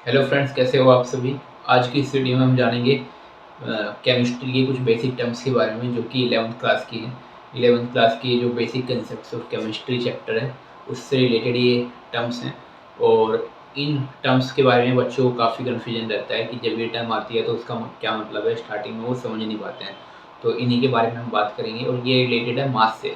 Hello friends, कैसे हो आप सभी। आज की इस वीडियो में हम जानेंगे केमिस्ट्री के कुछ बेसिक टर्म्स के बारे में जो कि 11th क्लास की है। 11th क्लास की जो basic concepts of chemistry chapter है उससे रिलेटेड ये टर्म्स हैं। और इन टर्म्स के बारे में बच्चों को काफ़ी कन्फ्यूजन रहता है कि जब ये टर्म आती है तो उसका क्या मतलब है। स्टार्टिंग में वो समझ नहीं पाते हैं, तो इन्हीं के बारे में हम बात करेंगे। और ये रिलेटेड है मास से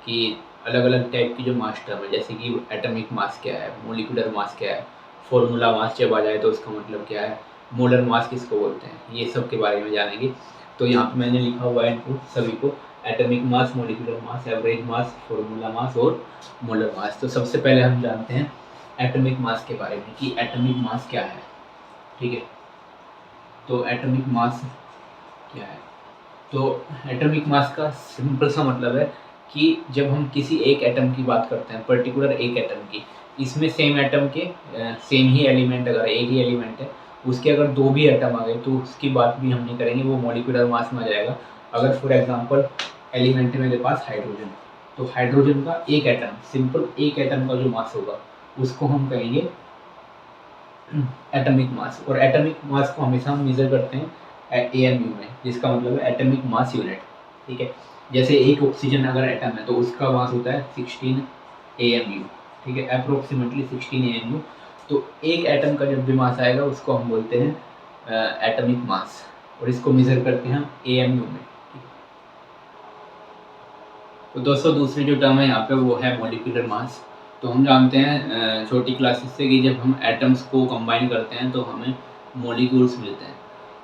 कि अलग अलग टाइप की जो मास टर्म है, जैसे कि एटॉमिक मास क्या है, मोलिकुलर मास क्या है, फॉर्मूला मास जब आ जाए तो उसका मतलब क्या है, मोलर मास किसको बोलते हैं, ये सब के बारे में जानेंगे। तो यहाँ पे मैंने लिखा हुआ है इनको सभी को, atomic mass, molecular mass, average mass, formula mass और मोलर मास। तो सबसे पहले हम जानते हैं एटॉमिक मास के बारे में कि एटॉमिक मास क्या है। ठीक है, तो एटॉमिक मास क्या है। तो एटॉमिक मास का सिंपल सा मतलब है कि जब हम किसी एक एटम की बात करते हैं, पर्टिकुलर एक एटम की, इसमें सेम एटम के सेम ही एलिमेंट, अगर एक ही एलिमेंट है उसके अगर दो भी एटम आ गए तो उसकी बात भी हम नहीं करेंगे, वो मॉलिक्यूलर मास में आ जाएगा। अगर फॉर एग्जांपल एलिमेंट है मेरे पास हाइड्रोजन, तो हाइड्रोजन का एक एटम, सिंपल एक एटम का जो मास होगा उसको हम कहेंगे एटॉमिक मास। और एटॉमिक मास को हमेशा हम मेजर करते हैं एएमयू में, जिसका मतलब है एटॉमिक मास यूनिट। ठीक है, जैसे एक ऑक्सीजन अगर एटम है तो उसका मास होता है 16 एएमयू। ठीक है, अप्रोक्सीमेटली 16 एएमयू। तो एक एटम का जब भी मास आएगा उसको हम बोलते हैं एटॉमिक मास, और इसको मेजर करते हैं हम एएमयू में। तो दोस्तों दूसरी जो टर्म है यहाँ पे वो है मॉलिक्यूलर मास। तो हम जानते हैं छोटी क्लासेस से कि जब हम एटम्स को कंबाइन करते हैं तो हमें मॉलिक्यूल्स मिलते हैं।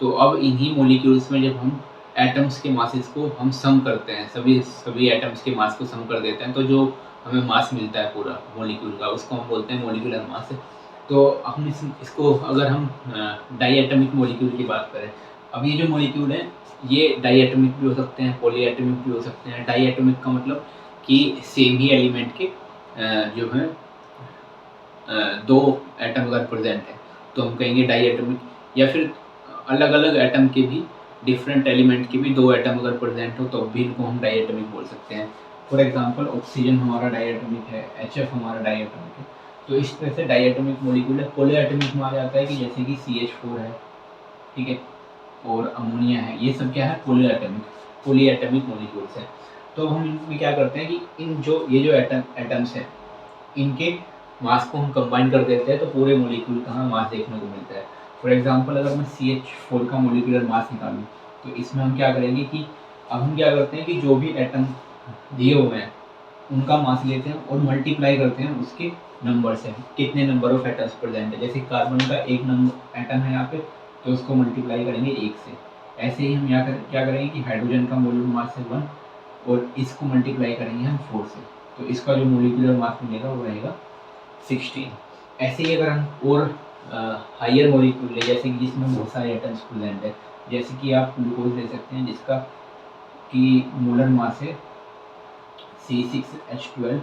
तो अब इन्हीं मॉलिक्यूल्स में जब हम एटम्स के मासेस को हम सम करते हैं, सभी सभी एटम्स के मास को सम कर देते हैं, तो जो हमें मास मिलता है पूरा मॉलिक्यूल का उसको हम बोलते हैं मॉलिक्यूलर मास। तो हम इसको अगर हम डाई एटमिक मॉलिक्यूल की बात करें, अब ये जो मॉलिक्यूल है ये डाई एटमिक भी हो सकते हैं, पॉली एटमिक भी हो सकते हैं। डाई एटमिक का मतलब कि सेम ही एलिमेंट के जो है दो एटम अगर प्रेजेंट है तो हम कहेंगे डाई एटमिक। या फिर अलग अलग एटम के भी, डिफरेंट एलिमेंट के भी दो एटम अगर प्रेजेंट हो तो भी इनको हम डाई एटमिक बोल सकते हैं। फॉर एग्जांपल ऑक्सीजन हमारा डाई एटमिक है, HF हमारा डाई एटमिक है। तो इस तरह से डाई एटमिक मॉलिक्यूल है। पॉली एटमिक में आ जाता है कि जैसे कि CH4 है, ठीक है, और अमोनिया है, ये सब क्या है, पॉली एटमिक मॉलिक्यूल्स है। तो हम इनमें क्या करते हैं कि इन जो ये जो एटम्स है इनके मास को हम कंबाइन कर देते हैं तो पूरे मॉलिक्यूल का हमें मास देखने को मिलता है। फॉर एग्जांपल अगर मैं CH4 का मॉलिक्यूलर मास निकालूं तो इसमें हम क्या करेंगे कि अब हम क्या करते हैं कि जो भी एटम दिए हुए हैं उनका मास लेते हैं और मल्टीप्लाई करते हैं उसके नंबर से, कितने नंबर ऑफ एटम्स प्रेजेंट है। जैसे कार्बन का एक नंबर एटम है यहाँ पे तो उसको मल्टीप्लाई करेंगे 1 से। ऐसे ही हम यहाँ क्या करेंगे कि हाइड्रोजन का मोलर मास है 1 और इसको मल्टीप्लाई करेंगे हम 4 से, तो इसका जो मोलिकुलर मास मिलेगा वो रहेगा 16। ऐसे ही अगर हम और हायर मॉलिक्यूल ले, जैसे कि जिसमें बहुत सारे एटम्स प्रेजेंट है, जैसे कि आप ग्लूकोज ले सकते हैं जिसका कि मोलर मास है C6H12O6।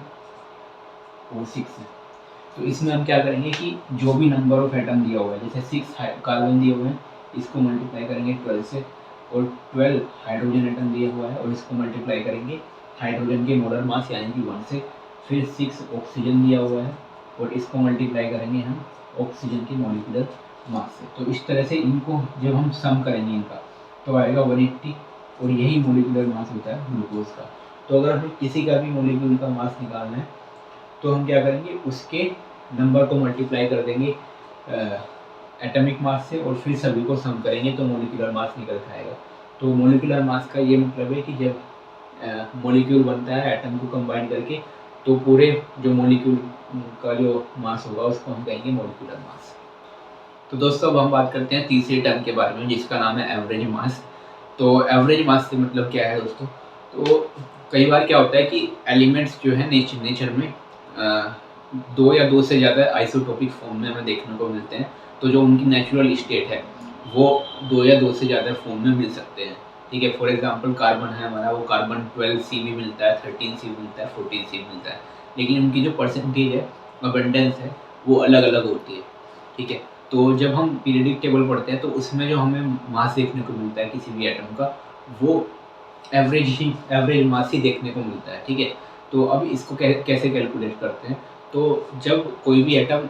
तो इसमें हम क्या करेंगे कि जो भी नंबर ऑफ एटम दिया हुआ है, जैसे 6 कार्बन दिए हुए हैं इसको मल्टीप्लाई करेंगे 12 से, और 12 हाइड्रोजन एटम दिया हुआ है और इसको मल्टीप्लाई करेंगे हाइड्रोजन के मोलर मास यानी कि 1 से। फिर 6 ऑक्सीजन दिया हुआ है और इसको मल्टीप्लाई करेंगे हम ऑक्सीजन के मॉलिक्यूलर मास से। तो इस तरह से इनको जब हम सम करेंगे इनका तो आएगा 180, और यही मॉलिक्यूलर मास होता है ग्लूकोज का। तो अगर हमें किसी का भी मॉलिक्यूल का मास निकालना है तो हम क्या करेंगे, उसके नंबर को मल्टीप्लाई कर देंगे एटॉमिक मास से और फिर सभी को सम करेंगे तो मॉलिक्यूलर मास निकल के आएगा। तो मॉलिक्यूलर मास का ये मतलब है कि जब मॉलिक्यूल बनता है एटम को कंबाइन करके तो पूरे जो मॉलिक्यूल का जो मास होगा उसको हम कहेंगे मॉलिक्यूलर मास। तो दोस्तों अब हम बात करते हैं तीसरी टर्म के बारे में जिसका नाम है एवरेज मास। तो एवरेज मास से मतलब क्या है दोस्तों, तो कई बार क्या होता है कि एलिमेंट्स जो है नेचर में दो या दो से ज़्यादा आइसोटोपिक फॉर्म में हमें देखने को मिलते हैं। तो जो उनकी नेचुरल स्टेट है वो दो या दो से ज़्यादा फॉर्म में मिल सकते हैं। ठीक है, फॉर एग्जांपल कार्बन है हमारा, वो कार्बन 12C भी मिलता है, 13C मिलता है, 14C मिलता है, लेकिन उनकी जो परसेंटेज है, अबंडेंस है, वो अलग अलग होती है। ठीक है, तो जब हम पीरियडिक टेबल पढ़ते हैं तो उसमें जो हमें मास देखने को मिलता है किसी भी एटम का वो एवरेज मास ही देखने को मिलता है। ठीक है, तो अब इसको कैसे कैलकुलेट करते हैं, तो जब कोई भी एटम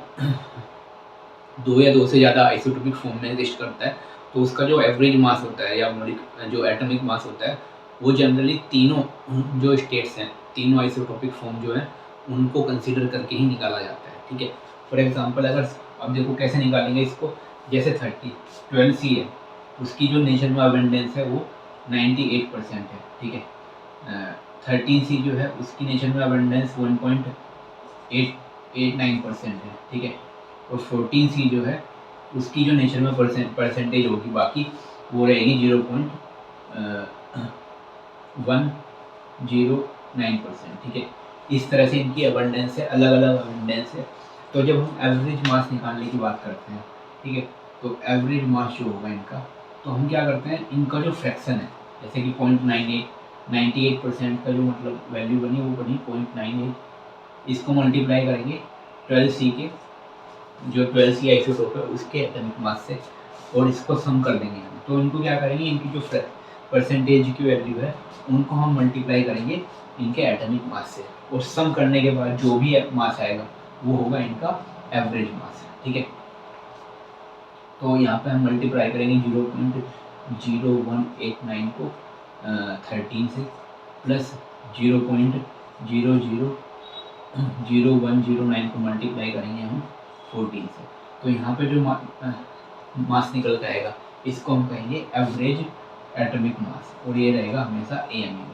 2 या 2 से ज़्यादा आइसोटोपिक फॉर्म में एग्जिस्ट करता है, तो उसका जो एवरेज मास होता है या जो एटॉमिक मास होता है, वो जनरली तीनों जो स्टेट्स हैं, तीनों आइसोटोपिक फॉर्म जो है, उनको कंसीडर करके ही निकाला जाता है, ठीक है। फॉर एग्जांपल अगर अब देखो कैसे निकालेंगे इसको, जैसे 12 सी है, उसकी जो नेचर में अबेंडेंस है वो 98% है, ठीक है। 13 सी जो है उसकी नेचर में अबेंडेंस 1.89% है, ठीक है। और 14 सी जो है उसकी जो नेचर में परसेंटेज होगी बाकी वो रहेगी 0.109%, ठीक है। इस तरह से इनकी अबंडेंस है, अलग अलग अबंडेंस है। तो जब हम एवरेज मास निकालने की बात करते हैं, ठीक है, तो एवरेज मास जो होगा इनका, तो हम क्या करते हैं, इनका जो फ्रैक्शन है, जैसे कि 98% का जो मतलब वैल्यू बनी वो बनी 0.98, इसको मल्टीप्लाई करेंगे 12 सी के, जो 12 सी आइसोटोप है उसके एटॉमिक मास से, और इसको सम कर देंगे हम। तो इनको क्या करेंगे, इनकी जो परसेंटेज की वैल्यू है उनको हम मल्टीप्लाई करेंगे इनके एटॉमिक मास से, और सम करने के बाद जो भी मास आएगा वो होगा इनका एवरेज मास, ठीक है। तो यहाँ पे हम मल्टीप्लाई करेंगे 0.0189 को 13 से, प्लस 0.00109 को मल्टीप्लाई करेंगे हम 14 से। तो यहाँ पे जो मास निकल के आएगा इसको हम कहेंगे एवरेज एटॉमिक मास, और ये रहेगा हमेशा AMU,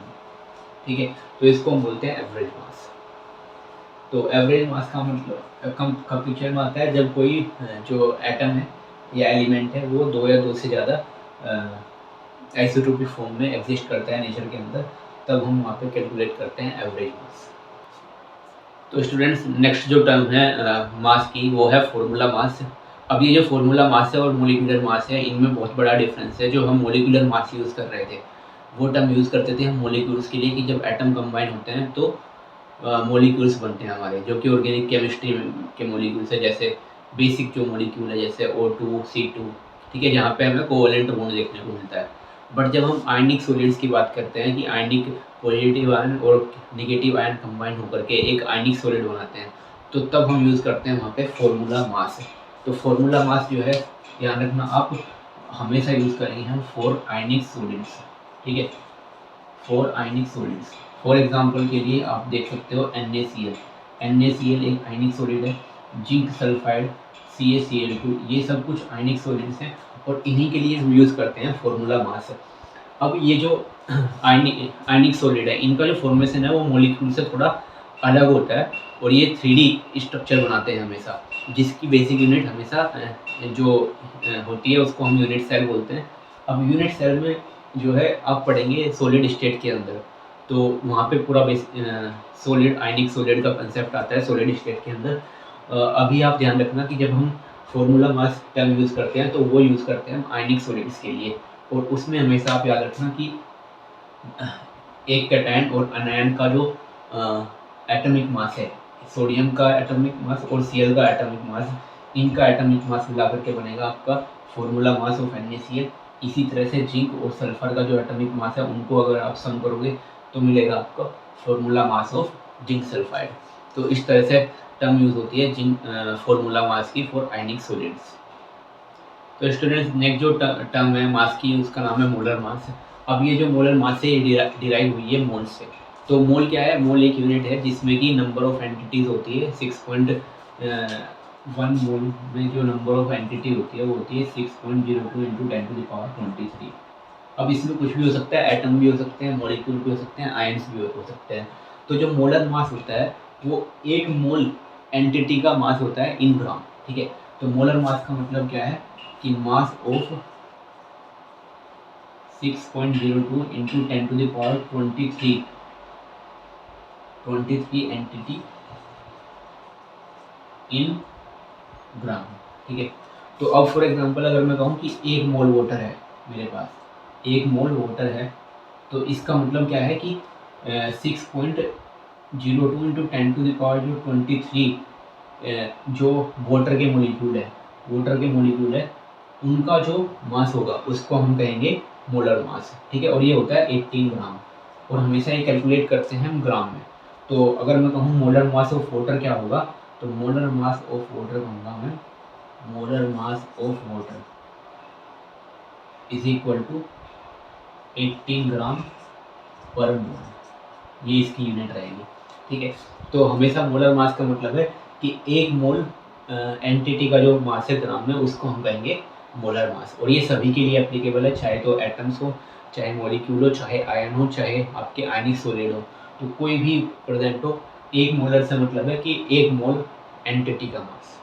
ठीक है। तो इसको हम बोलते हैं एवरेज मास। तो एवरेज मास का मतलब कम पिक्चर में आता है जब कोई जो एटम है या एलिमेंट है वो 2 या 2 से ज़्यादा आइसोटोपिक फॉर्म में एग्जिस्ट करता है नेचर के अंदर, तब हम वहाँ पे कैलकुलेट करते हैं एवरेज मास। तो स्टूडेंट्स नेक्स्ट जो टर्म है मास की वो है फॉर्मूला मास। अब ये जो फॉर्मूला मास है और मोलिकुलर मास है, इनमें बहुत बड़ा डिफरेंस है। जो हम मोलिकुलर मास यूज़ कर रहे थे वो टर्म यूज़ करते थे हम मोलिक्यूल्स के लिए, कि जब एटम कंबाइन होते हैं तो मोलिक्यूल्स बनते हैं हमारे, जो कि ऑर्गेनिक केमिस्ट्री के मोलिक्यूल्स है। जैसे बेसिक जो मोलिक्यूल है जैसे O2 C2, ठीक है, जहाँ पे हमें कोवलेंट बॉन्ड देखने को मिलता है। बट जब हम आयनिक सॉलिड्स की बात करते हैं कि आयनिक पॉजिटिव आयन और नेगेटिव आयन कंबाइन होकर के एक आयनिक सॉलिड बनाते हैं, तो तब हम यूज़ करते हैं वहाँ पे फॉर्मूला मास। तो फॉर्मूला मास जो है, ध्यान रखना आप, हमेशा यूज़ करेंगे हम फॉर आयनिक सॉलिड्स, ठीक है, for ionic solids. For example के लिए आप देख सकते हो NaCl, NaCl एक आयनिक सॉलिड है, जिंक सल्फाइड, CaCl2, ये सब कुछ आयनिक सॉलिड्स हैं, और इन्हीं के लिए हम यूज़ करते हैं फॉर्मूला मास। अब ये जो आयनिक सॉलिड है, इनका जो फॉर्मेशन है वो मॉलिक्यूल से थोड़ा अलग होता है, और ये 3D स्ट्रक्चर बनाते हैं हमेशा, जिसकी बेसिक यूनिट हमेशा जो होती है उसको हम यूनिट सेल बोलते हैं। अब यूनिट सेल में जो है आप पढ़ेंगे सॉलिड स्टेट के अंदर, तो वहाँ पे पूरा सॉलिड आयनिक सॉलिड का कंसेप्ट आता है सॉलिड स्टेट के अंदर। अभी आप ध्यान रखना कि जब हम फॉर्मूला मास टर्म यूज़ करते हैं तो वो यूज़ करते हैं हम आयनिक सॉलिड्स के लिए, और उसमें हमेशा आप याद रखना कि एक कैटायन और अनायन का जो एटॉमिक मास है, सोडियम का एटॉमिक मास और Cl का एटॉमिक मास, इनका एटॉमिक मास मिला करके बनेगा आपका फॉर्मूला मास ऑफ NaCl। इसी तरह से जिंक और सल्फर का जो एटॉमिक मास है उनको अगर आप सम करोगे तो मिलेगा आपका formula mass of zinc sulphide. तो इस तरह से टर्म यूज़ होती है जिंक फॉर्मूला मास की फॉर आयनिक सॉलिड्स। तो स्टूडेंट्स नेक्स्ट जो टर्म है मास की उसका नाम है मोलर मास। अब ये जो मोलर मास है ये डिराइव हुई है मोल से। तो मोल क्या है, मोल एक यूनिट है जिसमें कि नंबर ऑफ एंटिटीज़ होती है 6.1 मोल में जो नंबर ऑफ एंटिटी होती है वो होती है 6.02 × 10⁻23। अब इसमें कुछ भी हो सकता है, एटम भी हो सकते हैं, मॉलिक्यूल भी हो सकते हैं, आयंस भी हो सकते हैं। तो जो मोलर मास होता है वो एक मोल एंटिटी का मास होता है इन ग्राम, ठीक है। तो मोलर मास का मतलब क्या है कि मास ऑफ 6.02 × 10⁻23 एंटिटी इन ग्राम, ठीक है। तो अब फॉर एग्जांपल अगर मैं कहूँ कि 1 मोल वाटर है मेरे पास, 1 मोल वाटर है, तो इसका मतलब क्या है कि 6.02 × 10⁻23 जो वाटर के मोलिक्यूल है उनका जो मास होगा उसको हम कहेंगे मोलर मास, ठीक है। और ये होता है 18 ग्राम, और हमेशा ये कैलकुलेट करते हैं हम ग्राम में। तो अगर मैं कहूँ मोलर मास ऑफ वाटर क्या होगा, तो मोलर मास ऑफ वाटर कहूँगा मैं molar mass of water is equal to 18 gram per mole, ये इसकी यूनिट रहेगी। ठीक है, तो हमेशा मोलर मास का मतलब है कि एक मोल एंटिटी का जो मास है ग्राम में, उसको हम कहेंगे मोलर मास। और ये सभी के लिए एप्लीकेबल है, चाहे तो एटम्स हो, चाहे मॉलिक्यूल हो, चाहे आयन हो, चाहे आपके आयनिक सॉलिड हो, तो कोई भी प्रेजेंट हो, एक मोलर से मतलब है कि एक मोल एंटिटी का मास।